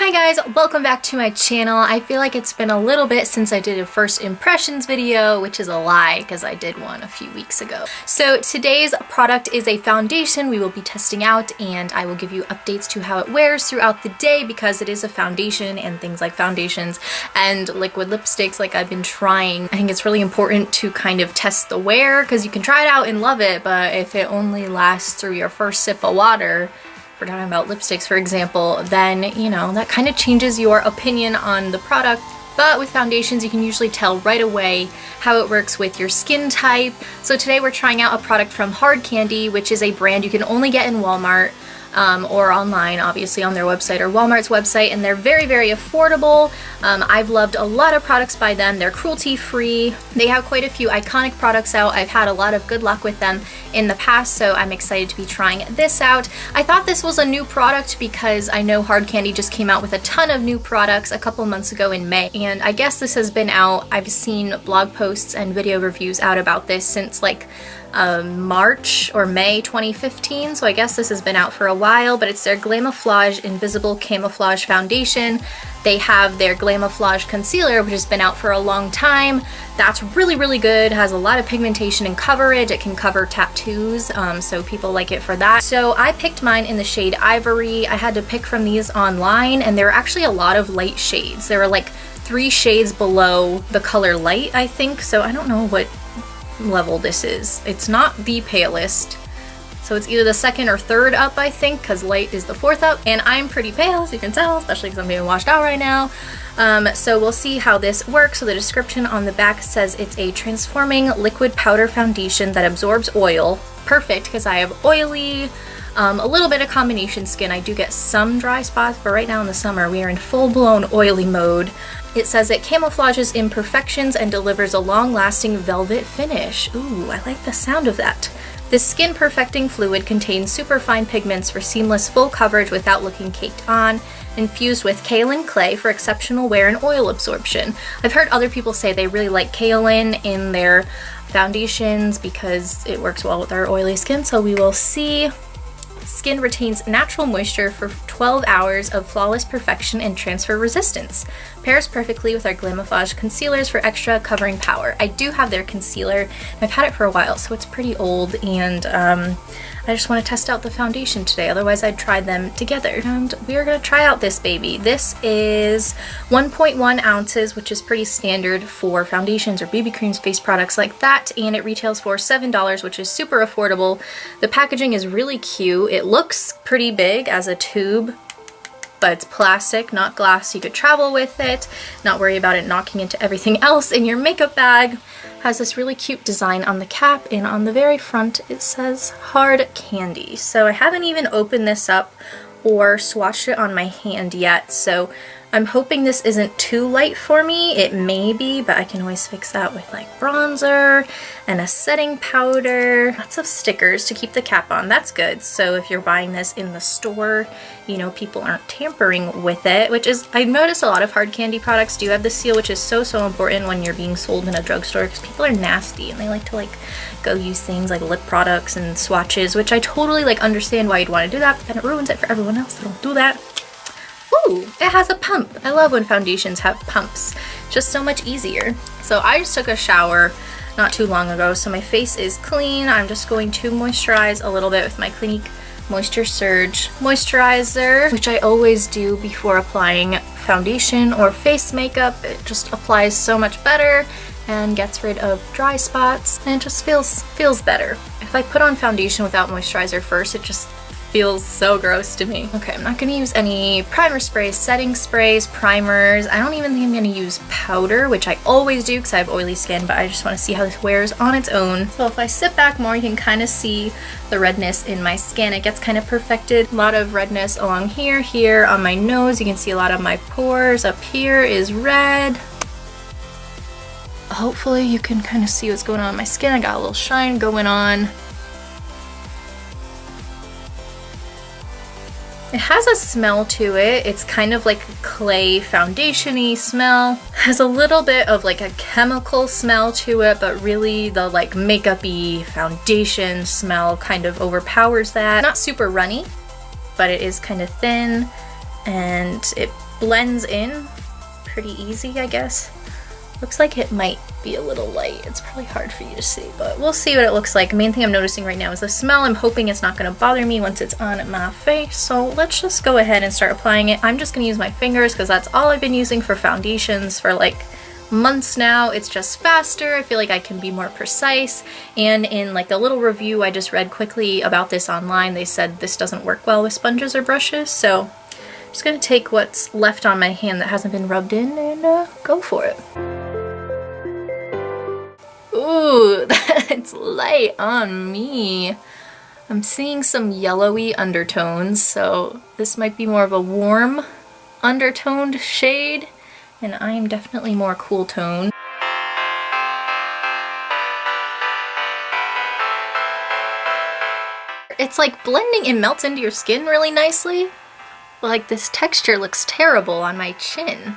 Hi guys, welcome back to my channel. I feel like it's been a little bit since I did a first impressions video, which is a lie because I did one a few weeks ago. So today's product is a foundation we will be testing out, and I will give you updates to how it wears throughout the day because it is a foundation, and things like foundations and liquid lipsticks like I've been trying. I think it's really important to kind of test the wear because you can try it out and love it, but if it only lasts through your first sip of water, if we're talking about lipsticks for example, then you know that kind of changes your opinion on the product. But with foundations you can usually tell right away how it works with your skin type. So today we're trying out a product from Hard Candy, which is a brand you can only get in Walmart or online, obviously on their website or Walmart's website, and they're very, very affordable. I've loved a lot of products by them. They're cruelty-free. They have quite a few iconic products out. I've had a lot of good luck with them in the past, so I'm excited to be trying this out. I thought this was a new product because I know Hard Candy just came out with a ton of new products a couple months ago in May, and I guess this has been out. I've seen blog posts and video reviews out about this since like March or May 2015, so I guess this has been out for a while, but it's their Glamoflauge Invisible Camouflage Foundation. They have their Glamoflauge Concealer, which has been out for a long time. That's really, really good. Has a lot of pigmentation and coverage. It can cover tattoos, so people like it for that. So I picked mine in the shade Ivory. I had to pick from these online, and there were actually a lot of light shades. There were like 3 shades below the color Light, I think, so I don't know what level this is. It's not the palest, so it's either the 2nd or 3rd up, I think, because Light is the 4th up, and I'm pretty pale as you can tell, especially because I'm being washed out right now. So we'll see how this works. So the description on the back says it's a transforming liquid powder foundation that absorbs oil. Perfect, because I have oily, a little bit of combination skin. I do get some dry spots, but right now in the summer we are in full-blown oily mode. It says it camouflages imperfections and delivers a long-lasting velvet finish. Ooh, I like the sound of that. This skin perfecting fluid contains superfine pigments for seamless full coverage without looking caked on, infused with kaolin clay for exceptional wear and oil absorption. I've heard other people say they really like kaolin in their foundations because it works well with our oily skin, so we will see. Skin retains natural moisture for 12 hours of flawless perfection and transfer resistance. Pairs perfectly with our Glamoflauge concealers for extra covering power. I do have their concealer, and I've had it for a while, so it's pretty old, and I just want to test out the foundation today, otherwise I'd try them together. And we are going to try out this baby. This is 1.1 ounces, which is pretty standard for foundations or BB creams, face products like that, and it retails for $7, which is super affordable. The packaging is really cute. It looks pretty big as a tube, but it's plastic, not glass, so you could travel with it, not worry about it knocking into everything else in your makeup bag. Has this really cute design on the cap, and on the very front it says Hard Candy. So I haven't even opened this up or swatched it on my hand yet, so I'm hoping this isn't too light for me. It may be, but I can always fix that with like bronzer and a setting powder. Lots of stickers to keep the cap on. That's good. So if you're buying this in the store, you know, people aren't tampering with it, which is, I noticed a lot of Hard Candy products do have the seal, which is so, so important when you're being sold in a drugstore because people are nasty and they like to like go use things like lip products and swatches, which I totally like understand why you'd want to do that, but then it ruins it for everyone else, so don't do that. Ooh, it has a pump. I love when foundations have pumps. Just so much easier. So I just took a shower not too long ago, so my face is clean. I'm just going to moisturize a little bit with my Clinique Moisture Surge moisturizer, which I always do before applying foundation or face makeup. It just applies so much better and gets rid of dry spots, and it just feels better. If I put on foundation without moisturizer first, it just feels so gross to me. Okay, I'm not gonna use any primer sprays, setting sprays, primers. I don't even think I'm gonna use powder, which I always do because I have oily skin, but I just want to see how this wears on its own. So if I sit back more, you can kind of see the redness in my skin. It gets kind of perfected. A lot of redness along here on my nose. You can see a lot of my pores. Up here is red. Hopefully you can kind of see what's going on in my skin. I got a little shine going on. It has a smell to it. It's kind of like a clay foundation-y smell. Has a little bit of like a chemical smell to it, but really the like makeup-y foundation smell kind of overpowers that. Not super runny, but it is kind of thin, and it blends in pretty easy, I guess. Looks like it might be a little light. It's probably hard for you to see, but we'll see what it looks like. The main thing I'm noticing right now is the smell. I'm hoping it's not gonna bother me once it's on my face. So let's just go ahead and start applying it. I'm just gonna use my fingers because that's all I've been using for foundations for like months now. It's just faster. I feel like I can be more precise. And in like the little review I just read quickly about this online, they said this doesn't work well with sponges or brushes. So I'm just gonna take what's left on my hand that hasn't been rubbed in and go for it. Ooh, that's light on me. I'm seeing some yellowy undertones, so this might be more of a warm undertoned shade, and I am definitely more cool tone. It's like blending and melts into your skin really nicely. Like this texture looks terrible on my chin.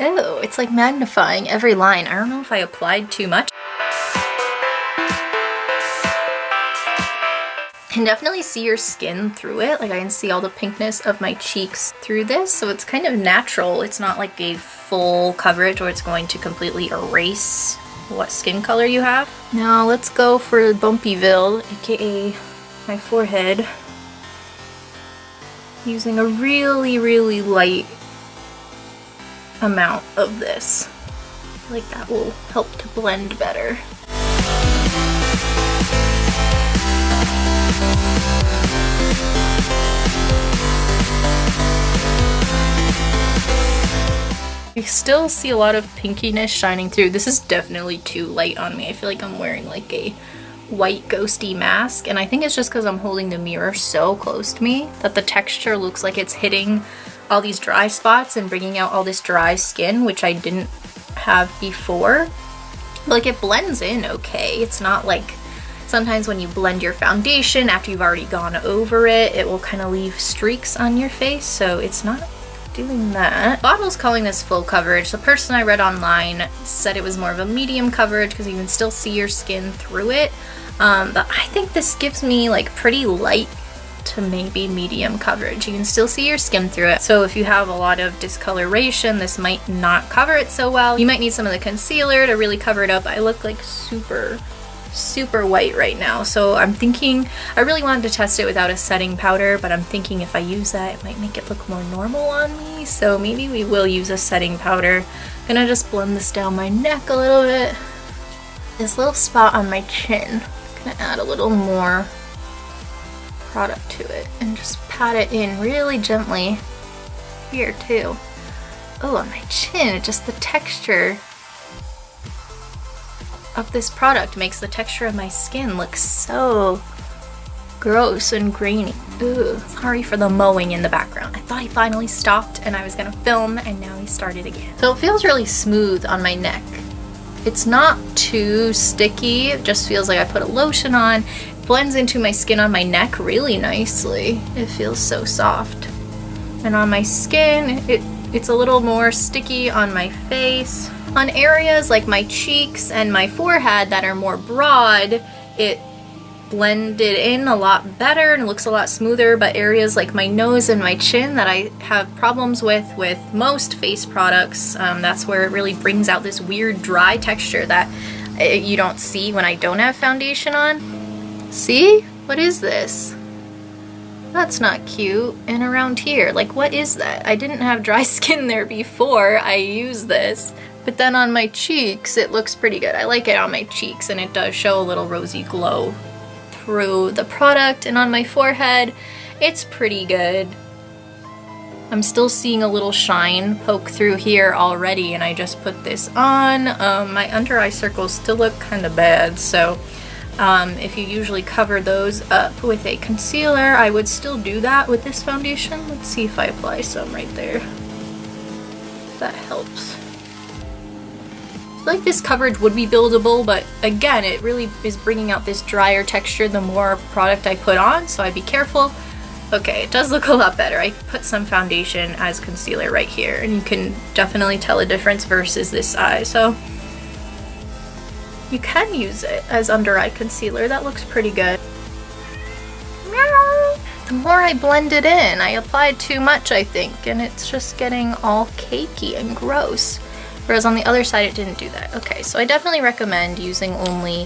Oh, it's like magnifying every line. I don't know if I applied too much. I can definitely see your skin through it. Like I can see all the pinkness of my cheeks through this, so it's kind of natural. It's not like a full coverage or it's going to completely erase what skin color you have. Now let's go for Bumpyville, aka my forehead. Using a really, really light amount of this. I feel like that will help to blend better. You still see a lot of pinkiness shining through. This is definitely too light on me. I feel like I'm wearing like a white ghosty mask, and I think it's just because I'm holding the mirror so close to me that the texture looks like it's hitting all these dry spots and bringing out all this dry skin, which I didn't have before. Like it blends in okay. It's not like sometimes when you blend your foundation after you've already gone over it, it will kind of leave streaks on your face, so it's not doing that. The bottle's calling this full coverage. The person I read online said it was more of a medium coverage because you can still see your skin through it, but I think this gives me like pretty light to maybe medium coverage. You can still see your skin through it, so if you have a lot of discoloration, this might not cover it so well. You might need some of the concealer to really cover it up. I look like super white right now, so I'm thinking, I really wanted to test it without a setting powder, but I'm thinking if I use that it might make it look more normal on me, so maybe we will use a setting powder. I'm gonna just blend this down my neck a little bit. This little spot on my chin, I'm gonna add a little more product to it and just pat it in really gently here too. Oh, on my chin, just the texture of this product makes the texture of my skin look so gross and grainy. Ooh, sorry for the mowing in the background. I thought he finally stopped and I was gonna film, and now he started again. So it feels really smooth on my neck. It's not too sticky, it just feels like I put a lotion on. Blends into my skin on my neck really nicely. It feels so soft. And on my skin, it's a little more sticky on my face. On areas like my cheeks and my forehead that are more broad, it blended in a lot better and it looks a lot smoother, but areas like my nose and my chin that I have problems with most face products, that's where it really brings out this weird dry texture that you don't see when I don't have foundation on. See? What is this? That's not cute. And around here, like what is that? I didn't have dry skin there before I used this. But then on my cheeks, it looks pretty good. I like it on my cheeks, and it does show a little rosy glow through the product. And on my forehead, it's pretty good. I'm still seeing a little shine poke through here already, and I just put this on. My under eye circles still look kind of bad, so if you usually cover those up with a concealer, I would still do that with this foundation. Let's see if I apply some right there. If that helps. I feel like this coverage would be buildable, but again, it really is bringing out this drier texture the more product I put on, so I'd be careful. Okay, it does look a lot better. I put some foundation as concealer right here, and you can definitely tell a difference versus this eye, so you can use it as under eye concealer. That looks pretty good. The more more I blend it in. I applied too much, I think, and it's just getting all cakey and gross. Whereas on the other side, it didn't do that. Okay, so I definitely recommend using only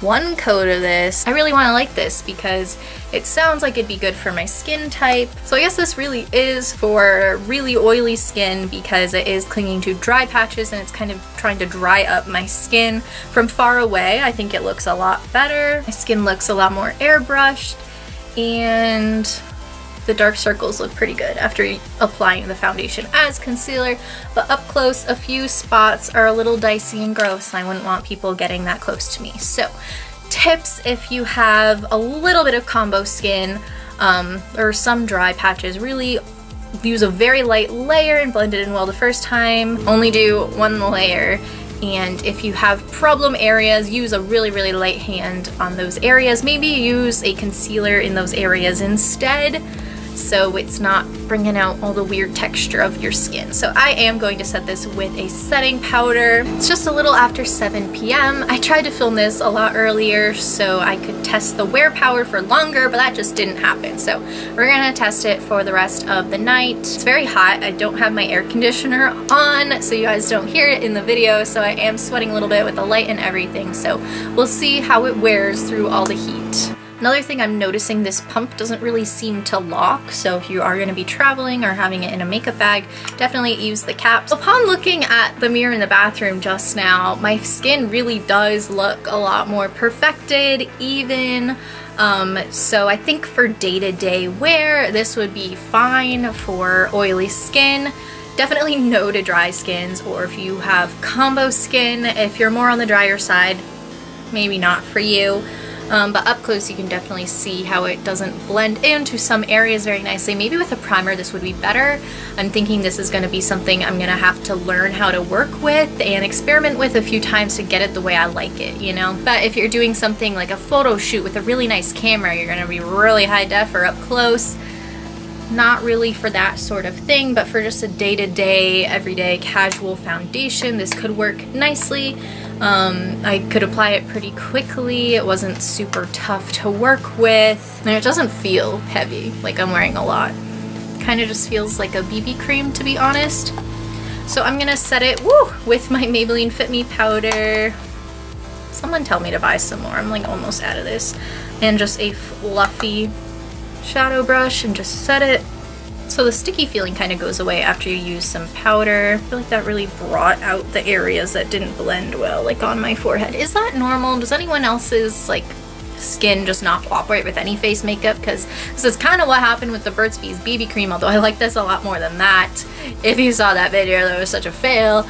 one coat of this. I really want to like this because it sounds like it'd be good for my skin type. So I guess this really is for really oily skin because it is clinging to dry patches and it's kind of trying to dry up my skin. From far away, I think it looks a lot better. My skin looks a lot more airbrushed and the dark circles look pretty good after applying the foundation as concealer, but up close, a few spots are a little dicey and gross, and I wouldn't want people getting that close to me. So, tips if you have a little bit of combo skin or some dry patches, really use a very light layer and blend it in well the first time. Only do one layer. And if you have problem areas, use a really, really light hand on those areas. Maybe use a concealer in those areas instead, so it's not bringing out all the weird texture of your skin. So I am going to set this with a setting powder. It's just a little after 7 p.m. I tried to film this a lot earlier so I could test the wear power for longer, but that just didn't happen. So we're gonna test it for the rest of the night. It's very hot. I don't have my air conditioner on, so you guys don't hear it in the video, so I am sweating a little bit with the light and everything. So we'll see how it wears through all the heat. Another thing I'm noticing, this pump doesn't really seem to lock, so if you are going to be traveling or having it in a makeup bag, definitely use the caps. Upon looking at the mirror in the bathroom just now, my skin really does look a lot more perfected, even. So I think for day-to-day wear, this would be fine for oily skin. Definitely no to dry skins, or if you have combo skin, if you're more on the drier side, maybe not for you. But up close you can definitely see how it doesn't blend into some areas very nicely. Maybe with a primer this would be better. I'm thinking this is going to be something I'm going to have to learn how to work with and experiment with a few times to get it the way I like it, you know? But if you're doing something like a photo shoot with a really nice camera, you're going to be really high def or up close. Not really for that sort of thing, but for just a day-to-day, everyday casual foundation, this could work nicely. I could apply it pretty quickly. It wasn't super tough to work with, and it doesn't feel heavy, like I'm wearing a lot. Kind of just feels like a BB cream, to be honest. So I'm gonna set it with my Maybelline Fit Me powder. Someone tell me to buy some more. I'm like almost out of this. And just a fluffy shadow brush and just set it. So the sticky feeling kind of goes away after you use some powder. I feel like that really brought out the areas that didn't blend well, like on my forehead. Is that normal? Does anyone else's like skin just not cooperate with any face makeup? Because this is kind of what happened with the BURT'S BB cream, although I like this a lot more than that. If you saw that video, that was such a fail.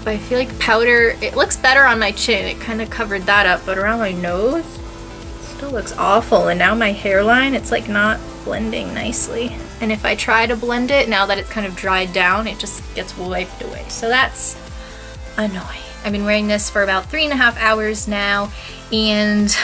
But I feel like powder, it looks better on my chin. It kind of covered that up, but around my nose, still looks awful. And now my hairline, it's like not blending nicely. And if I try to blend it, now that it's kind of dried down, it just gets wiped away. So that's annoying. I've been wearing this for about 3.5 hours now, and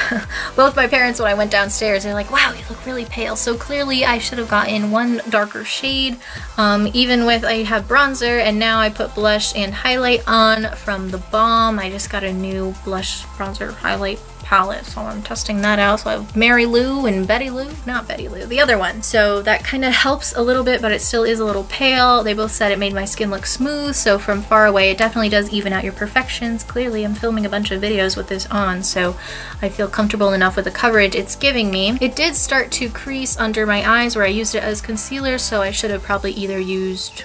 both my parents, when I went downstairs, they're like, wow, you look really pale. So clearly I should have gotten one darker shade. Even with, I have bronzer, and now I put blush and highlight on from the Balm. I just got a new blush, bronzer, highlight palette, so I'm testing that out. So I have Mary Lou and Betty Lou, not Betty Lou, the other one. So that kind of helps a little bit, but it still is a little pale. They both said it made my skin look smooth, so from far away it definitely does even out your perfections. Clearly I'm filming a bunch of videos with this on, so I feel comfortable enough with the coverage it's giving me. It did start to crease under my eyes where I used it as concealer, so I should have probably either used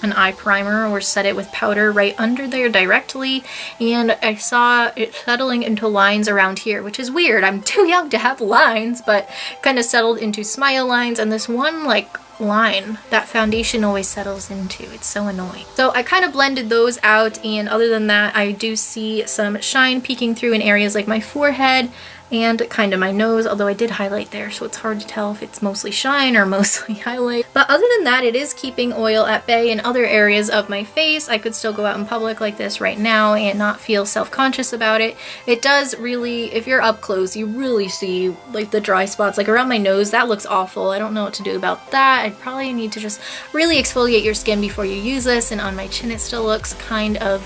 an eye primer or set it with powder right under there directly, and I saw it settling into lines around here, which is weird. I'm too young to have lines, but kind of settled into smile lines, and this one like line that foundation always settles into. It's so annoying. So I kind of blended those out, and other than that I do see some shine peeking through in areas like my forehead and kind of my nose, although I did highlight there, so it's hard to tell if it's mostly shine or mostly highlight. But other than that, it is keeping oil at bay in other areas of my face. I could still go out in public like this right now and not feel self-conscious about it. It does really, if you're up close, you really see like the dry spots, like around my nose. That looks awful. I don't know what to do about that. I probably need to just really exfoliate your skin before you use this, and on my chin it still looks kind of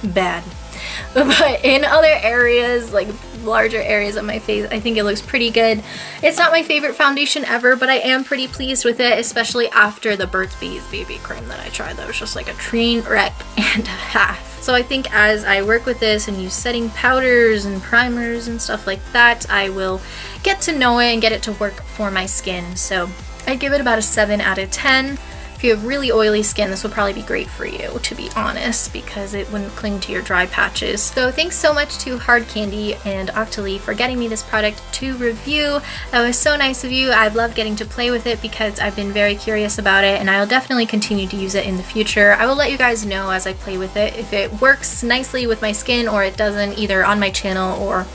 bad. But in other areas, like larger areas of my face, I think it looks pretty good. It's not my favorite foundation ever, but I am pretty pleased with it, especially after the BURT'S BB cream that I tried. That was just like a train wreck and a half. So I think as I work with this and use setting powders and primers and stuff like that, I will get to know it and get it to work for my skin. So I give it about a 7 out of 10. If you have really oily skin, this would probably be great for you, to be honest, because it wouldn't cling to your dry patches. So thanks so much to Hard Candy and Octoly for getting me this product to review. That was so nice of you. I've loved getting to play with it because I've been very curious about it, and I'll definitely continue to use it in the future. I will let you guys know as I play with it if it works nicely with my skin or it doesn't, either on my channel or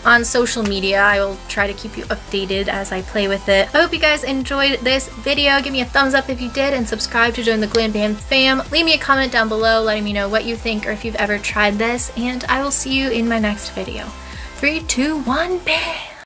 on social media. I will try to keep you updated as I play with it. I hope you guys enjoyed this video. Give me a thumbs up if you did, and subscribe to join the GlamBAM fam. Leave me a comment down below letting me know what you think or if you've ever tried this, and I will see you in my next video. 3, 2, 1, BAM!